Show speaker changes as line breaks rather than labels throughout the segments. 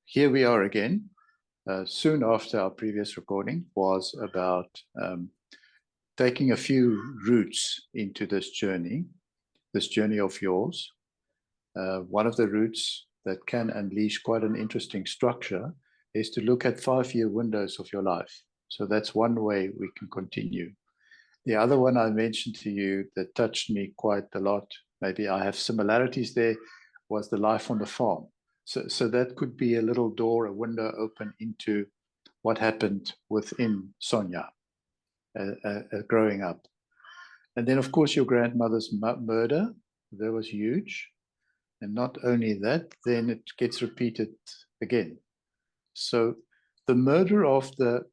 Here we are again. Soon after our previous recording was about taking a few routes into this journey of yours. One of the routes that can unleash quite an interesting structure is to look at 5-year windows of your life. So that's one way we can continue. The other one I mentioned to you that touched me quite a lot, maybe I have similarities there, was the life on the farm. So that could be a little door, a window open into what happened within Sonia growing up. And then, of course, your grandmother's murder, that was huge. And not only that, then it gets repeated again. So the murder of the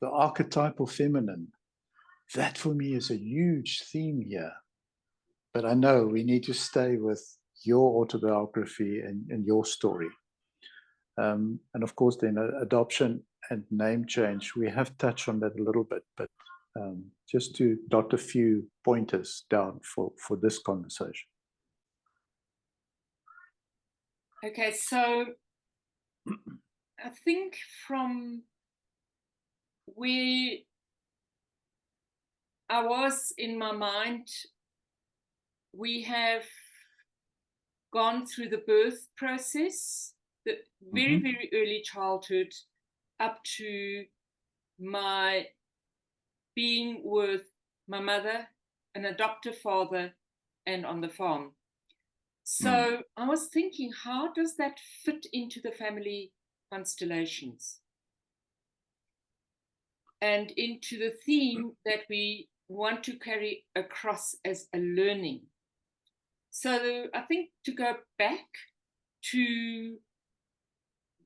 archetypal feminine, that for me is a huge theme here. But I know we need to stay with your autobiography and your story. And of course, then adoption and name change, we have touched on that a little bit, but just to dot a few pointers down for this conversation.
Okay, so I think from where I was in my mind, we have gone through the birth process, the very, very early childhood, up to my being with my mother, an adoptive father, and on the farm. So I was thinking, how does that fit into the family constellations? And into the theme that we want to carry across as a learning. So I think to go back to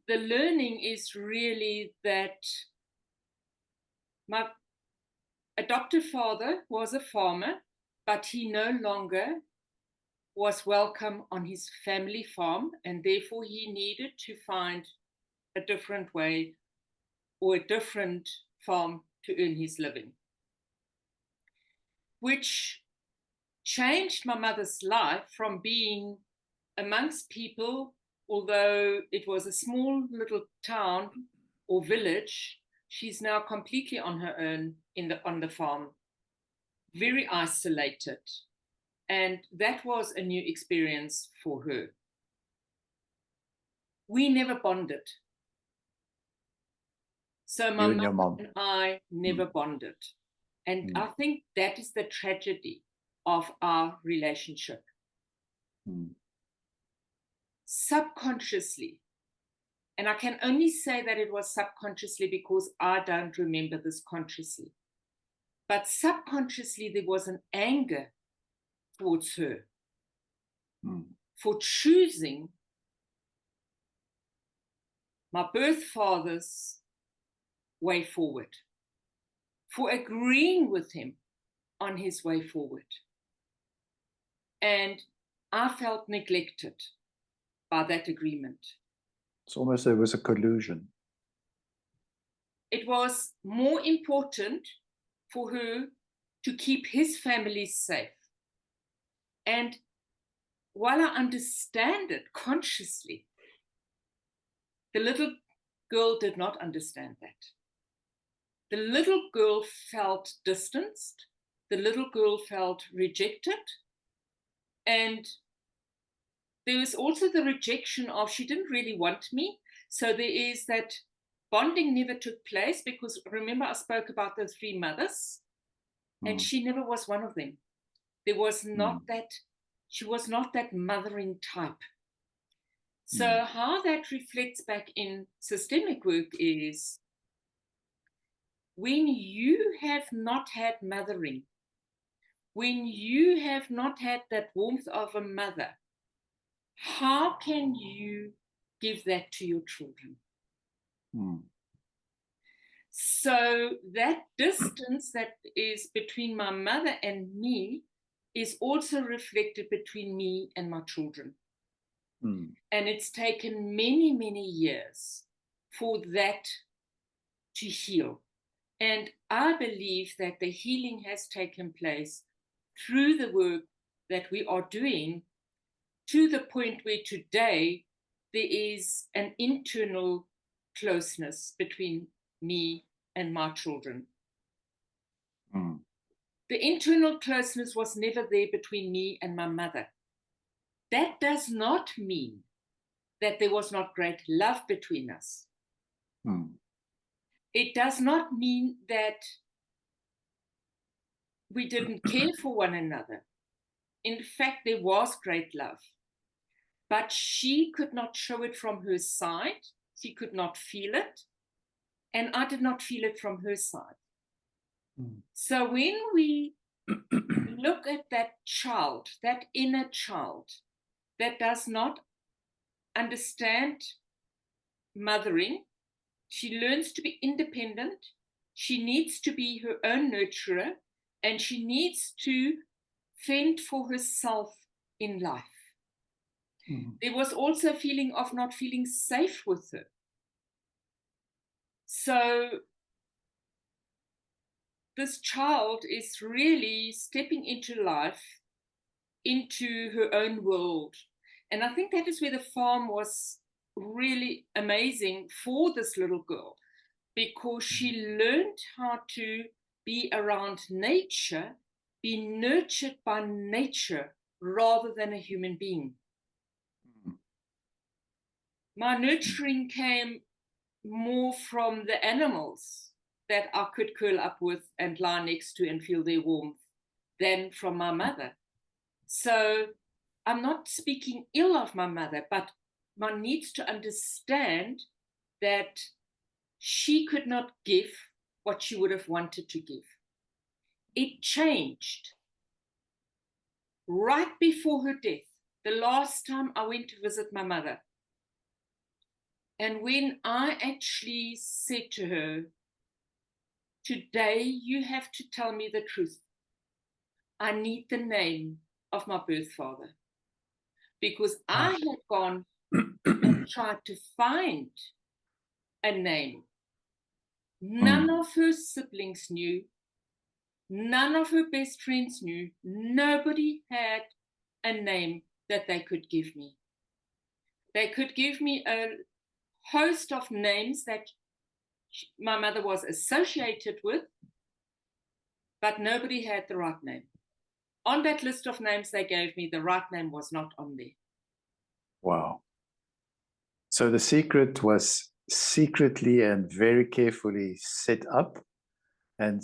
the learning is really that my adoptive father was a farmer, but he no longer was welcome on his family farm, and therefore he needed to find a different way or a different farm to earn his living, which changed my mother's life from being amongst people, although it was a small little town or village. She's now completely on her own on the farm, very isolated. And that was a new experience for her. We never bonded. So my mom and I never bonded. And I think that is the tragedy of our relationship. Subconsciously, and I can only say that it was subconsciously because I don't remember this consciously, but subconsciously there was an anger towards her for choosing my birth father's way forward, for agreeing with him on his way forward. And I felt neglected by that agreement.
It's almost there was a collusion.
It was more important for her to keep his family safe. And while I understand it consciously, the little girl did not understand that. The little girl felt distanced. The little girl felt rejected. And there was also the rejection of, she didn't really want me. So there is that bonding never took place, because remember I spoke about the 3 mothers, and she never was one of them. There was not that, she was not that mothering type. So how that reflects back in systemic work is, when you have not had mothering, when you have not had that warmth of a mother, how can you give that to your children? So that distance that is between my mother and me is also reflected between me and my children. And it's taken many, many years for that to heal. And I believe that the healing has taken place through the work that we are doing, to the point where today there is an internal closeness between me and my children.
Mm.
The internal closeness was never there between me and my mother. That does not mean that there was not great love between us.
Mm.
It does not mean that we didn't care for one another. In fact, there was great love. But she could not show it from her side. She could not feel it. And I did not feel it from her side.
Mm.
So when we look at that child, that inner child, that does not understand mothering, she learns to be independent. She needs to be her own nurturer, and she needs to fend for herself in life.
Mm.
There was also a feeling of not feeling safe with her. So this child is really stepping into life, into her own world. And I think that is where the farm was really amazing for this little girl, because she learned how to be around nature, be nurtured by nature rather than a human being.
Mm.
My nurturing came more from the animals that I could curl up with and lie next to and feel their warmth than from my mother. So I'm not speaking ill of my mother, but one needs to understand that she could not give what she would have wanted to give. It changed right before her death, the last time I went to visit my mother. And when I actually said to her, today you have to tell me the truth. I need the name of my birth father. Because I had gone and tried to find a name. None of her siblings knew. None of her best friends knew. Nobody had a name that they could give me. They could give me a host of names that my mother was associated with, but nobody had the right name. On that list of names they gave me, the right name was not on there.
Wow. So the secret was secretly and very carefully set up and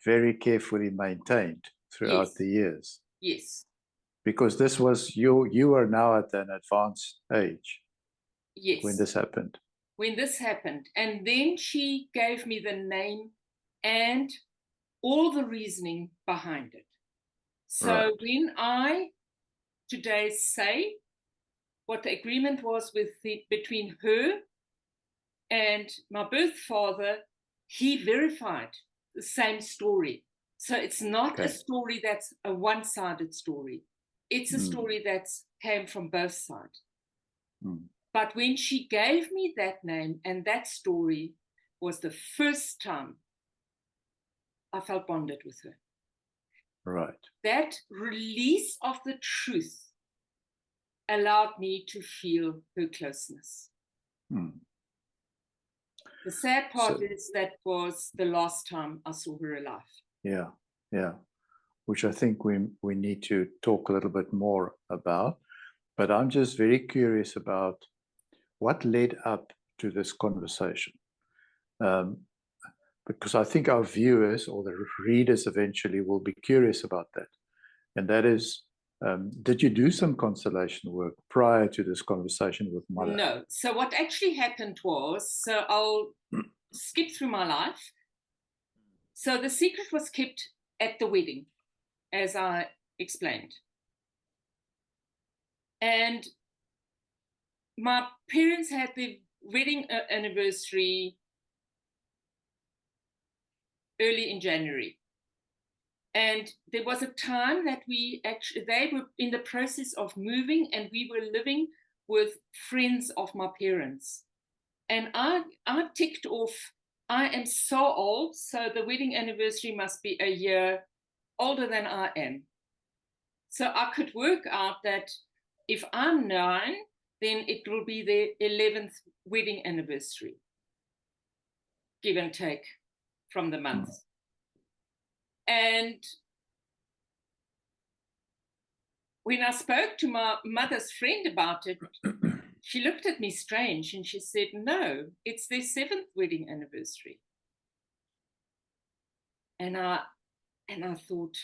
very carefully maintained throughout
Yes.
the years.
Yes.
Because this was you are now at an advanced age.
Yes.
When this happened.
When this happened. And then she gave me the name and all the reasoning behind it. So
Right.
when I today say what the agreement was between her and my birth father, he verified the same story. So it's not a story that's a one-sided story. It's a story that came from both sides. But when she gave me that name, and that story was the first time I felt bonded with her.
Right.
That release of the truth allowed me to feel her closeness. The sad part is that was the last time I saw her alive.
Yeah, yeah. Which I think we need to talk a little bit more about. But I'm just very curious about what led up to this conversation. Because I think our viewers or the readers eventually will be curious about that. And that is, did you do some constellation work prior to this conversation with Mother?
No. So what actually happened was, so I'll skip through my life. So the secret was kept at the wedding, as I explained. And my parents had their wedding anniversary early in January. And there was a time that they were in the process of moving, and we were living with friends of my parents. And I ticked off, I am so old, so the wedding anniversary must be a year older than I am. So I could work out that if I'm 9, then it will be their 11th wedding anniversary, give and take from the months. And when I spoke to my mother's friend about it, she looked at me strange and she said, no, it's their 7th wedding anniversary. And I thought,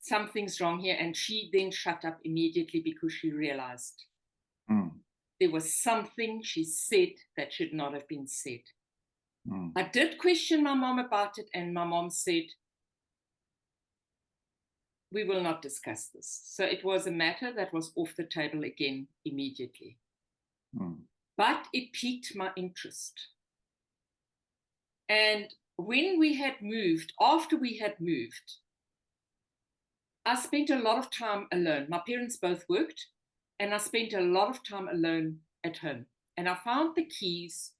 something's wrong here. And she then shut up immediately because she realized there was something she said that should not have been said. I did question my mom about it, and my mom said, we will not discuss this. So it was a matter that was off the table again immediately. But it piqued my interest. And when we had moved, after we had moved, I spent a lot of time alone. My parents both worked, and I spent a lot of time alone at home. And I found the keys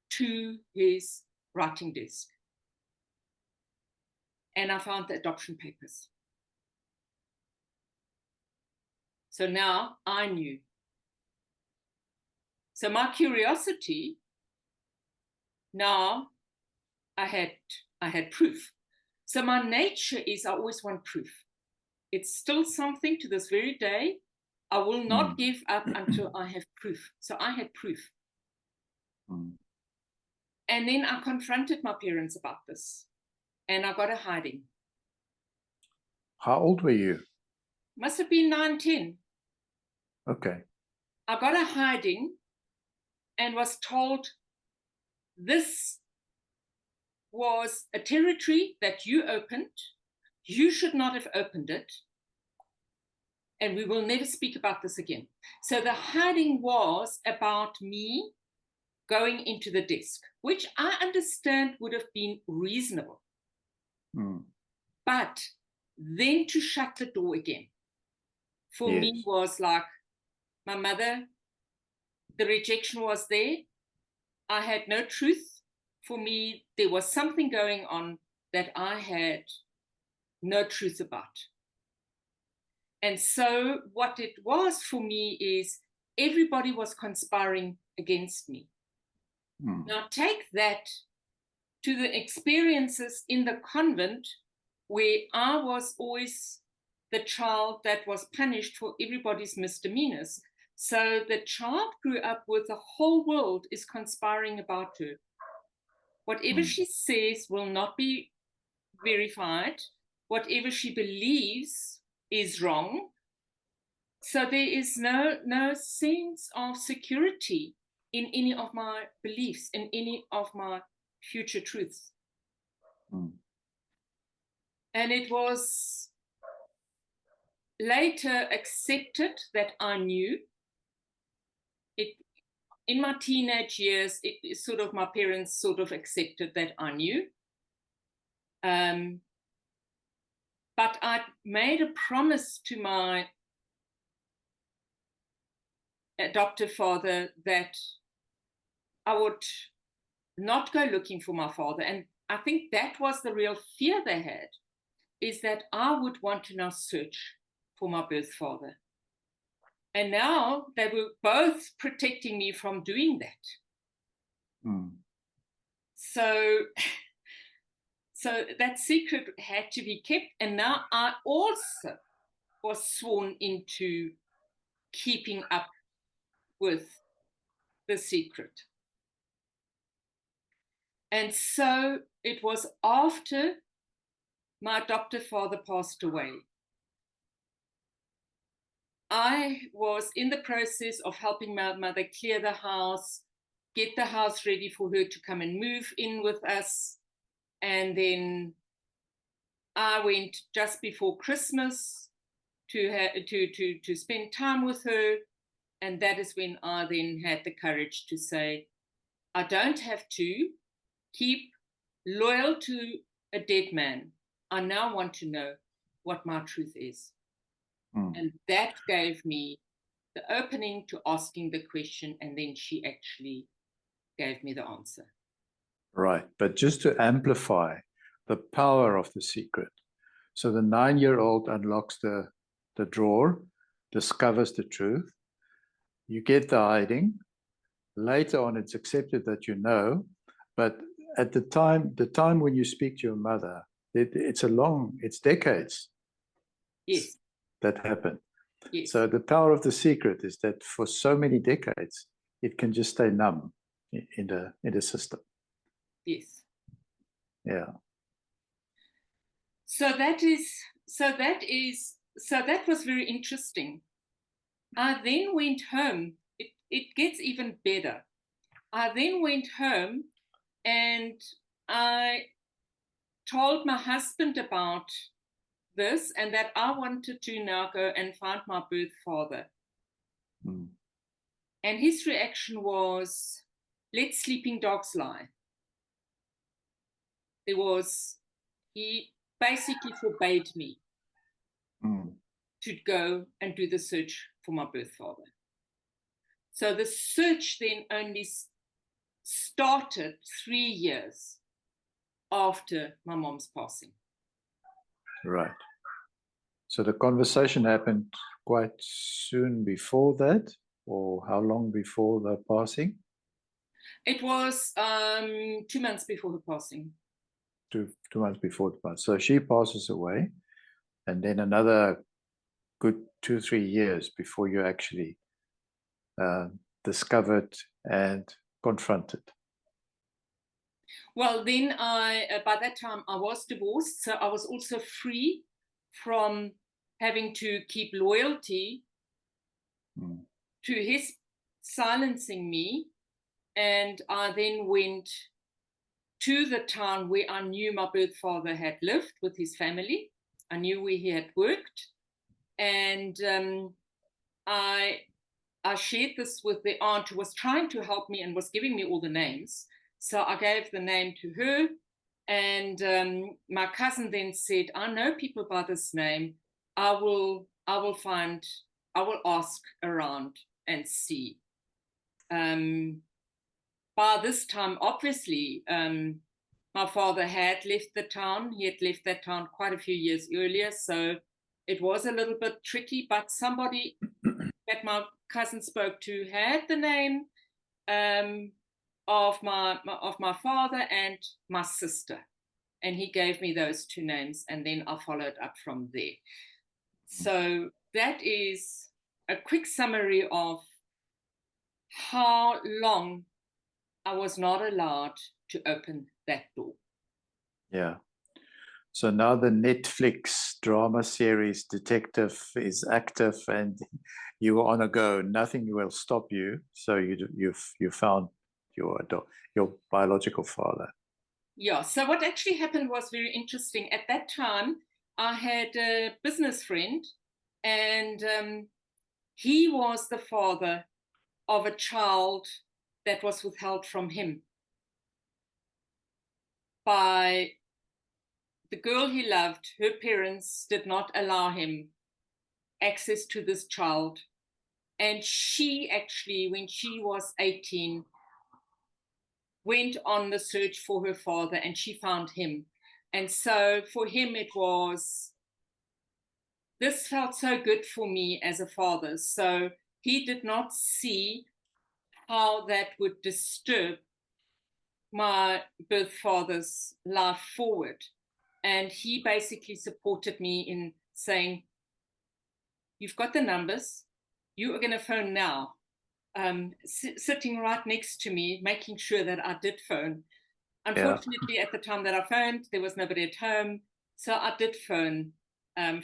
to his writing desk. And I found the adoption papers. So now I knew. So my curiosity, now I had proof. So my nature is I always want proof. It's still something to this very day. I will not give up until I have proof. So I had proof. And then I confronted my parents about this. And I got a hiding.
How old were you?
Must have been 9, 10.
Okay.
I got a hiding and was told this was a territory that you opened. You should not have opened it. And we will never speak about this again. So the hiding was about me going into the desk, which I understand would have been reasonable. But then to shut the door again, for me was like, my mother, the rejection was there. I had no truth. For me, there was something going on that I had no truth about. And so what it was for me is everybody was conspiring against me. Now take that to the experiences in the convent where I was always the child that was punished for everybody's misdemeanors. So the child grew up with the whole world is conspiring about her. Whatever she says will not be verified. Whatever she believes is wrong. So there is no sense of security in any of my beliefs, in any of my future truths. And it was later accepted that I knew. It in my teenage years, it sort of, my parents sort of accepted that I knew. But I made a promise to my adoptive father that I would not go looking for my father. And I think that was the real fear they had, is that I would want to now search for my birth father. And now they were both protecting me from doing that. So that secret had to be kept. And now I also was sworn into keeping up with the secret. And so it was after my adoptive father passed away. I was in the process of helping my mother clear the house, get the house ready for her to come and move in with us. And then I went just before Christmas to spend time with her. And that is when I then had the courage to say, I don't have to keep loyal to a dead man. I now want to know what my truth is. And that gave me the opening to asking the question, and then she actually gave me the answer.
Right, but just to amplify the power of the secret. So the 9-year-old unlocks the drawer, discovers the truth, you get the hiding. Later on, it's accepted that you know, but at the time when you speak to your mother, it's decades
Yes.
that happen.
Yes.
So the power of the secret is that for so many decades, it can just stay numb in the system.
Yes.
Yeah.
So that was very interesting. I then went home. It gets even better. I then went home and I told my husband about this and that I wanted to now go and find my birth father.
Mm.
And his reaction was, let sleeping dogs lie. He basically forbade me to go and do the search for my birth father. So the search then only started 3 years after my mom's passing.
Right. So the conversation happened quite soon before that, or how long before the passing?
It was 2 months before her passing.
Two months before the passing. So she passes away, and then another good 2-3 years before you actually discovered and confronted.
Well, then by that time I was divorced, so I was also free from having to keep loyalty to his silencing me. And I then went to the town where I knew my birth father had lived with his family. I knew where he had worked. And I shared this with the aunt who was trying to help me and was giving me all the names. So I gave the name to her. And my cousin then said, I know people by this name. I will ask around and see. By this time, obviously, my father had left the town. He had left that town quite a few years earlier. So it was a little bit tricky, but somebody that my cousin spoke to had the name of my father and my sister. And he gave me those two names, and then I followed up from there. So that is a quick summary of how long I was not allowed to open that door.
Yeah. So now the Netflix drama series Detective is active and you are on a go. Nothing will stop you. So you found your biological father.
Yeah. So what actually happened was very interesting. At that time, I had a business friend, and he was the father of a child that was withheld from him by the girl he loved. Her parents did not allow him access to this child. And she actually, when she was 18, went on the search for her father, and she found him. And so for him, this felt so good for me as a father. So he did not see how that would disturb my birth father's life forward. And he basically supported me in saying, you've got the numbers, you are going to phone now. Sitting right next to me, making sure that I did phone. Unfortunately, at the time that I phoned, there was nobody at home. So I did phone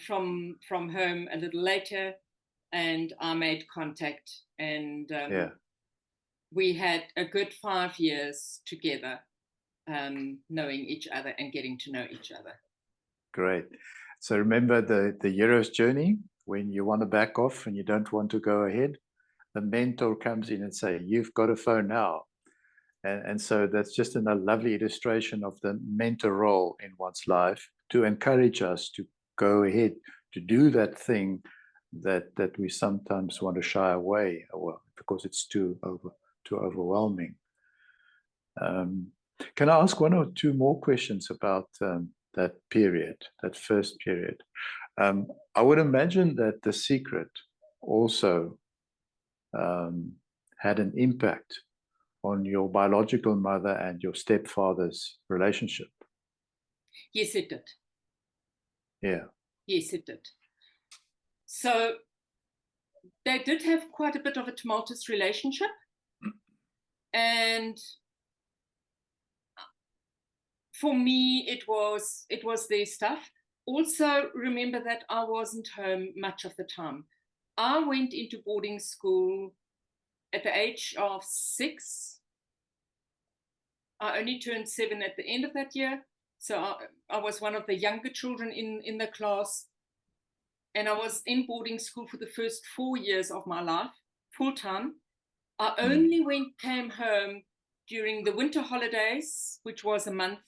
from home a little later, and I made contact. And we had a good 5 years together, knowing each other and getting to know each other.
Great. So remember the hero's journey, when you want to back off and you don't want to go ahead, the mentor comes in and say, you've got a phone now. And so that's just a lovely illustration of the mentor role in one's life to encourage us to go ahead, to do that thing that we sometimes want to shy away because it's too overwhelming. Can I ask one or two more questions about that period, that first period? I would imagine that the secret also had an impact on your biological mother and your stepfather's relationship?
Yes, it did.
Yeah.
Yes, it did. So they did have quite a bit of a tumultuous relationship. And for me, it was their stuff. Also, remember that I wasn't home much of the time. I went into boarding school at the age of 6. I only turned 7 at the end of that year. So I was one of the younger children in the class. And I was in boarding school for the first 4 years of my life, full time. I only came home during the winter holidays, which was a month,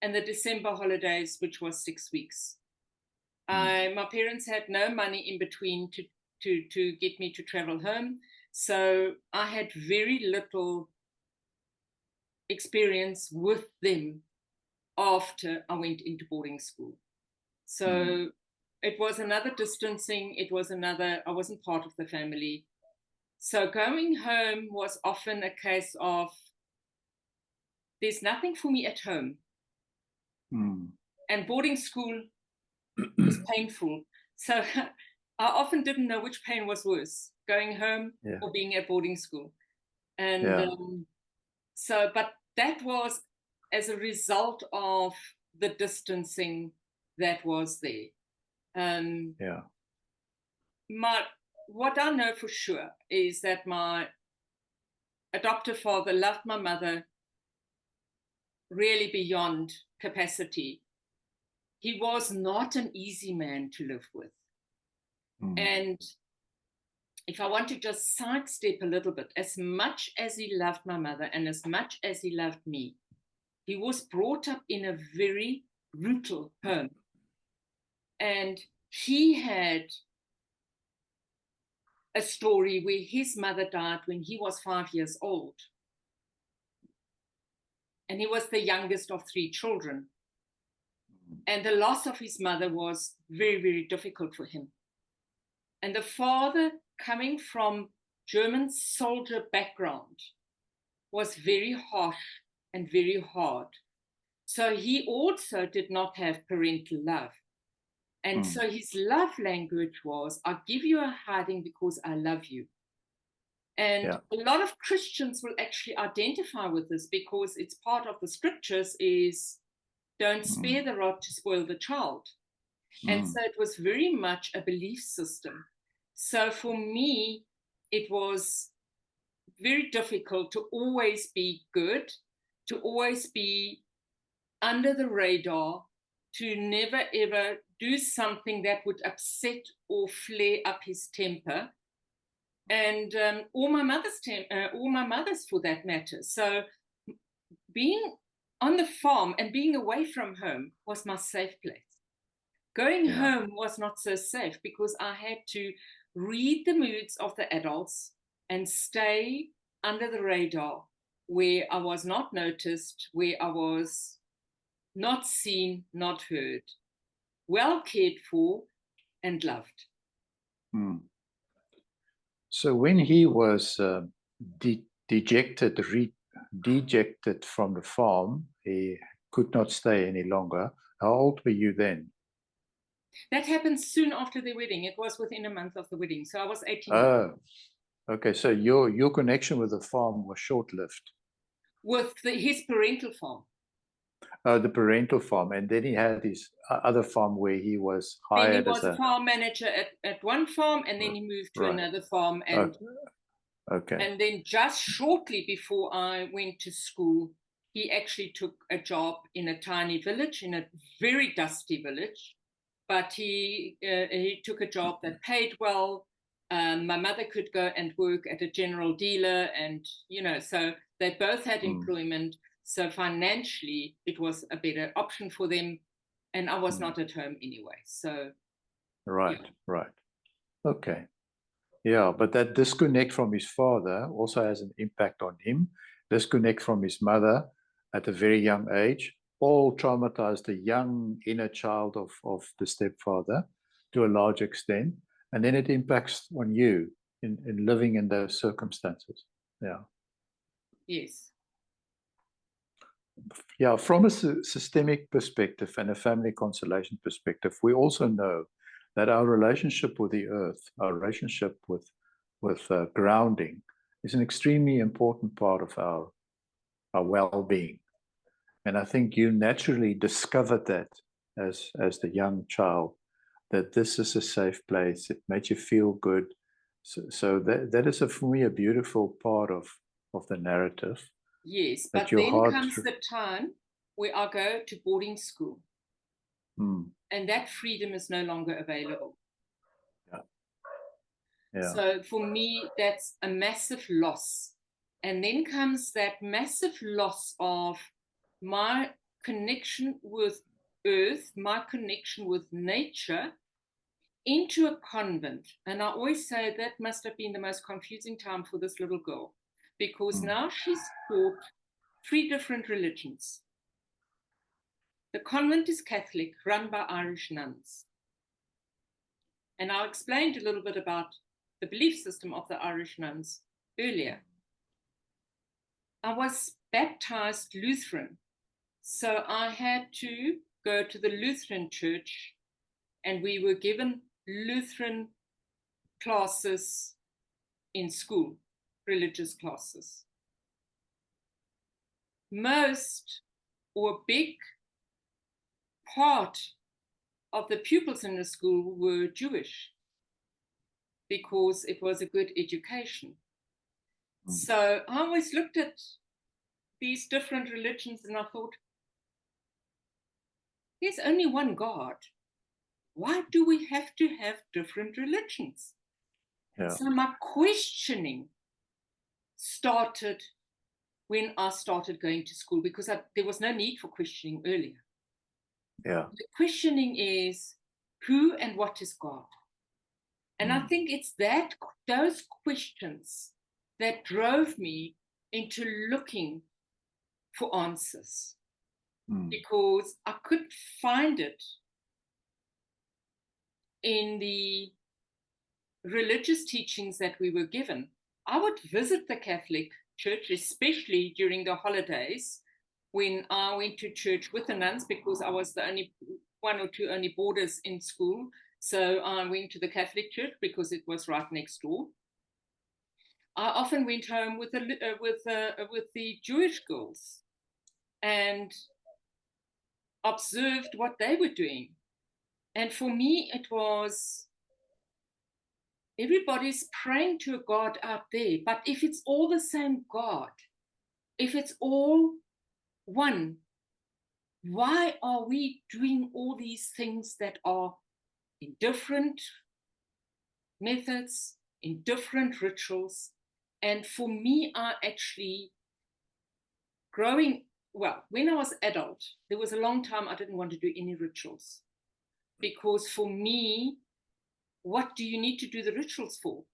and the December holidays, which was 6 weeks. My parents had no money in between to get me to travel home. So I had very little experience with them after I went into boarding school. So it was another distancing. It was another, I wasn't part of the family. So going home was often a case of, there's nothing for me at home. And boarding school was painful. So I often didn't know which pain was worse, going home or being at boarding school. And so, but that was as a result of the distancing that was there. What I know for sure is that my adoptive father loved my mother really beyond capacity. He was not an easy man to live with. And if I want to just sidestep a little bit, as much as he loved my mother and as much as he loved me, he was brought up in a very brutal home. And he had a story where his mother died when he was 5 years old. And he was the youngest of 3 children. And the loss of his mother was very, very difficult for him. And the father, coming from German soldier background, was very harsh and very hard. So he also did not have parental love. And so his love language was, I'll give you a hiding because I love you. And a lot of Christians will actually identify with this because it's part of the scriptures is don't spare the rod to spoil the child. And so it was very much a belief system. So for me, it was very difficult to always be good, to always be under the radar, to never ever do something that would upset or flare up his temper. And or my mother's for that matter. So being on the farm and being away from home was my safe place. Going home was not so safe because I had to read the moods of the adults and stay under the radar where I was not noticed, where I was not seen, not heard, well cared for and loved.
So when he was dejected from the farm, he could not stay any longer. How old were you then?
That happened soon after the wedding. It was within a month of the wedding. So I was 18.
Oh, okay. So your connection with the farm was short-lived.
With his parental farm.
The parental farm. And then he had his other farm where he was hired
then he was a farm manager at one farm, and then he moved to another farm. And and then just shortly before I went to school, he actually took a job in a tiny village, in a very dusty village. But he took a job that paid well. My mother could go and work at a general dealer, and so they both had employment. So financially, it was a better option for them, and I was not at home anyway. So
right. Okay. Yeah, but that disconnect from his father also has an impact on him. Disconnect from his mother at a very young age, all traumatized the young inner child of the stepfather to a large extent. And then it impacts on you in living in those circumstances. Yeah.
Yes.
Yeah, from a systemic perspective and a family constellation perspective, we also know that our relationship with the earth, our relationship with grounding, is an extremely important part of our well-being. And I think you naturally discovered that as the young child, that this is a safe place. It made you feel good. So that is for me a beautiful part of the narrative.
Yes,
That
but
your
then
heart.
comes the time where I go to boarding school. And that freedom is no longer available.
Yeah. Yeah.
So for me, that's a massive loss. And then comes that massive loss of my connection with earth, my connection with nature, into a convent. And I always say that must have been the most confusing time for this little girl, because now she's taught 3 different religions. The convent is Catholic, run by Irish nuns. And I explained a little bit about the belief system of the Irish nuns earlier. I was baptized Lutheran, so I had to go to the Lutheran church, and we were given Lutheran classes in school, religious classes. Most or a big part of the pupils in the school were Jewish, because it was a good education. So I always looked at these different religions and I thought, there's only one God. Why do we have to have different religions?
Yeah.
So my questioning started when I started going to school, because there was no need for questioning earlier.
Yeah.
The questioning is, who and what is God? And I think it's those questions that drove me into looking for answers, because I couldn't find it in the religious teachings that we were given. I would visit the Catholic Church, especially during the holidays, when I went to church with the nuns, because I was the only 1 or 2 only boarders in school. So I went to the Catholic Church because it was right next door. I often went home with the Jewish girls and observed what they were doing. And for me, it was, everybody's praying to a God out there, but if it's all the same God, if it's all one, why are we doing all these things that are in different methods, in different rituals? And for me, I actually, when I was adult, there was a long time I didn't want to do any rituals, because for me, what do you need to do the rituals for?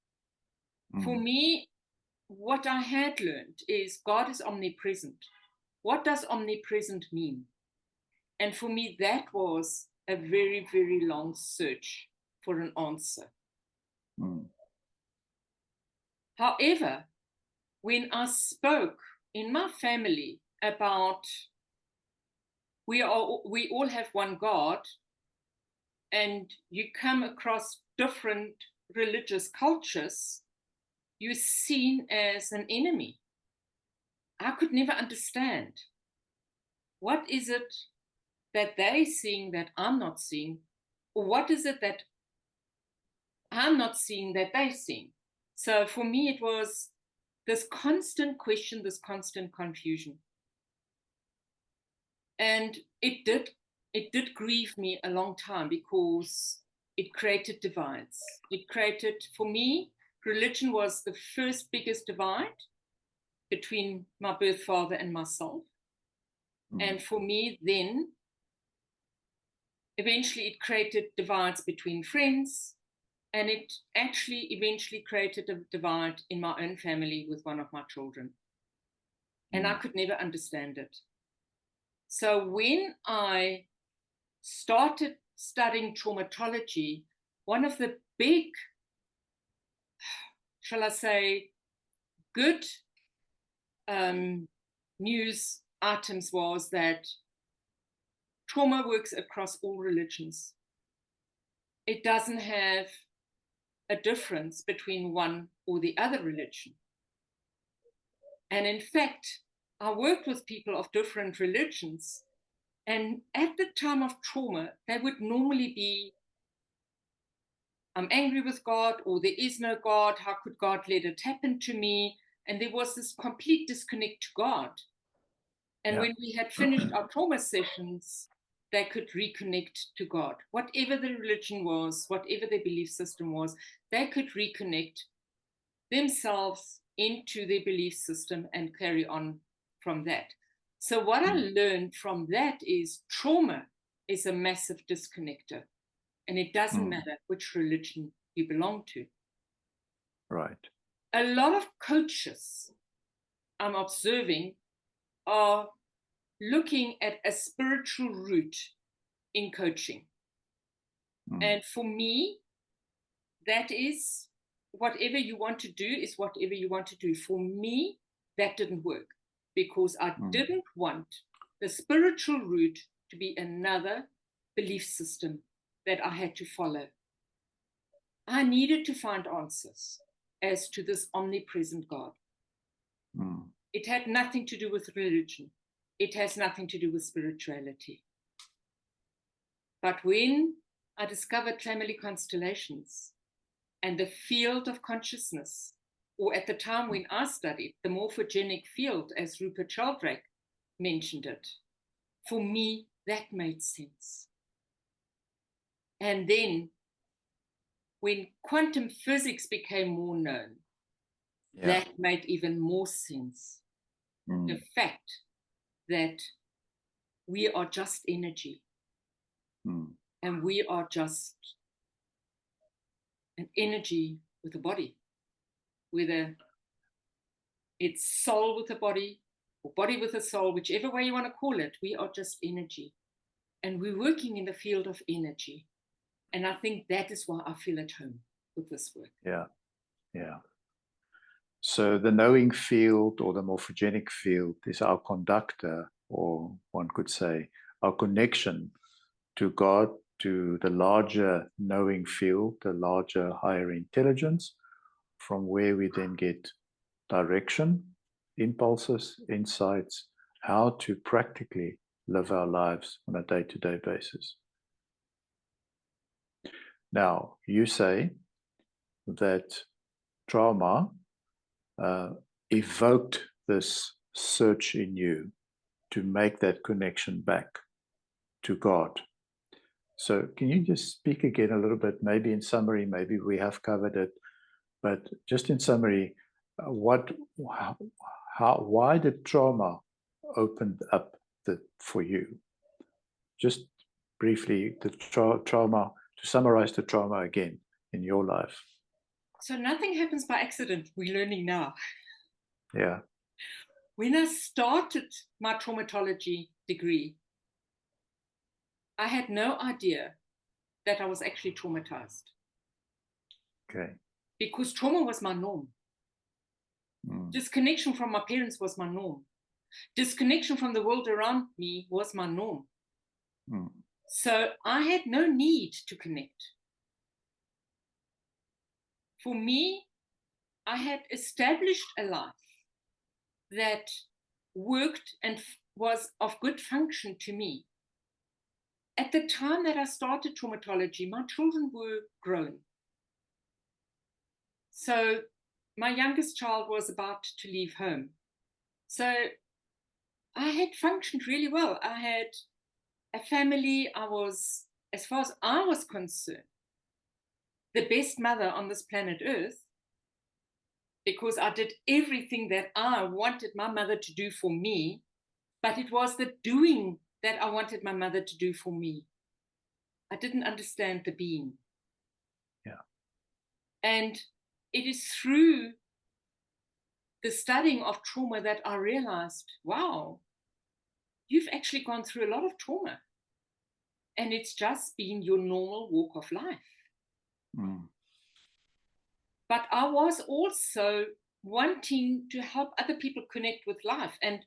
For me, what I had learned is God is omnipresent. What does omnipresent mean? And for me, that was a very, very long search for an answer. However, when I spoke in my family about we all have one God, and you come across different religious cultures, you're seen as an enemy. I could never understand. What is it that they're seeing that I'm not seeing? Or what is it that I'm not seeing that they're seeing? So for me, it was this constant question, this constant confusion. And it did grieve me a long time, because it created divides. It created, for me, religion was the first biggest divide between my birth father and myself. And for me, then, eventually it created divides between friends, and it actually eventually created a divide in my own family with one of my children. And I could never understand it. So when I started studying traumatology, one of the big shall I say, good news items was that trauma works across all religions. It doesn't have a difference between one or the other religion. And in fact, I worked with people of different religions, and at the time of trauma, they would normally be, I'm angry with God, or there is no God, how could God let it happen to me? And there was this complete disconnect to God. And when we had finished our trauma sessions, they could reconnect to God. Whatever the religion was, whatever their belief system was, they could reconnect themselves into their belief system and carry on from that. So what I learned from that is trauma is a massive disconnector, and it doesn't matter which religion you belong to.
Right.
A lot of coaches I'm observing are looking at a spiritual route in coaching. And for me, that is whatever you want to do is whatever you want to do. For me, that didn't work because I didn't want the spiritual route to be another belief system that I had to follow. I needed to find answers as to this omnipresent God. It had nothing to do with religion. It has nothing to do with spirituality. But when I discovered family constellations and the field of consciousness, or at the time when I studied, the morphogenic field, as Rupert Sheldrake mentioned it, for me, that made sense. And then when quantum physics became more known, that made even more sense. The fact that we are just energy, and we are just an energy with a body, whether it's soul with a body or body with a soul, whichever way you want to call it, we are just energy. And we're working in the field of energy. And I think that is why I feel at home with this work.
Yeah. So the knowing field or the morphogenic field is our conductor, or one could say our connection to God, to the larger knowing field, the larger higher intelligence, from where we then get direction, impulses, insights, how to practically live our lives on a day-to-day basis. Now, you say that trauma evoked this search in you to make that connection back to God. So can you just speak again a little bit, maybe in summary, maybe we have covered it, but just in summary, why did trauma open up for you? Just briefly, the trauma, to summarize the trauma again in your life.
So nothing happens by accident. We're learning now.
Yeah.
When I started my traumatology degree, I had no idea that I was actually traumatized.
Okay.
Because trauma was my norm. Disconnection from my parents was my norm. Disconnection from the world around me was my norm. So I had no need to connect. For me, I had established a life that worked and was of good function to me. At the time that I started traumatology, my children were grown. So my youngest child was about to leave home. So I had functioned really well. I had a family. I was, as far as I was concerned, the best mother on this planet Earth, because I did everything that I wanted my mother to do for me, but it was the doing that I wanted my mother to do for me. I didn't understand the being.
Yeah.
And it is through the studying of trauma that I realized, wow, you've actually gone through a lot of trauma. And it's just been your normal walk of life. But I was also wanting to help other people connect with life. And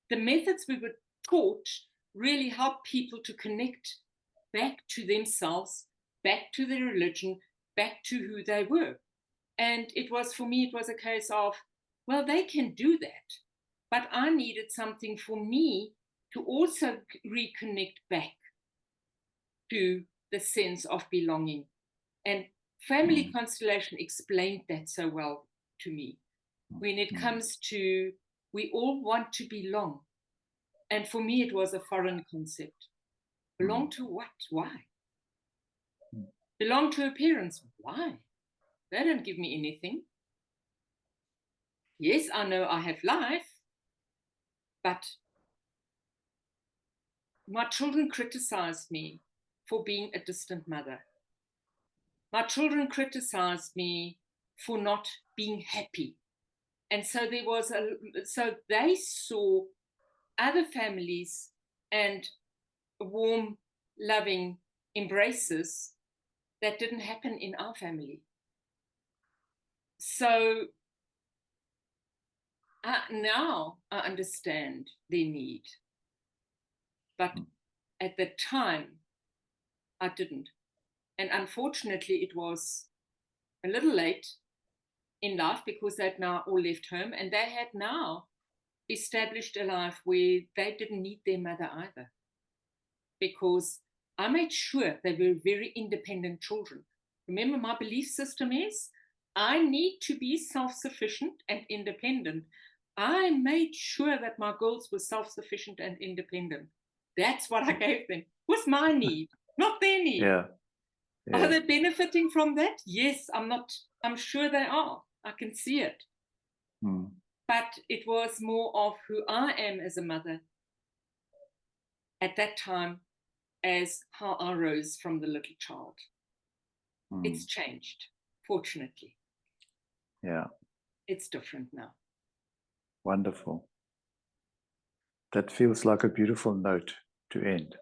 the methods we were taught really help people to connect back to themselves, back to their religion, back to who they were. And it was, for me, it was a case of, well, they can do that. But I needed something for me to also reconnect back to the sense of belonging. And family constellation explained that so well to me. When it comes to, we all want to belong. And for me, it was a foreign concept. Belong to what? Why? Belong to a parents. Why? They don't give me anything. Yes, I know I have life, but my children criticized me for being a distant mother. My children criticized me for not being happy. And so there was so they saw other families and warm, loving embraces that didn't happen in our family. So now I understand their need. But at the time, I didn't. And unfortunately, it was a little late in life because they'd now all left home and they had now established a life where they didn't need their mother either. Because I made sure they were very independent children. Remember, my belief system is I need to be self-sufficient and independent. I made sure that my girls were self-sufficient and independent. That's what I gave them. Was my need, not their need.
Yeah.
Are they benefiting from that? Yes, I'm sure they are. I can see it. But it was more of who I am as a mother at that time as how I rose from the little child. It's changed, fortunately.
Yeah.
It's different now.
Wonderful. That feels like a beautiful note to end.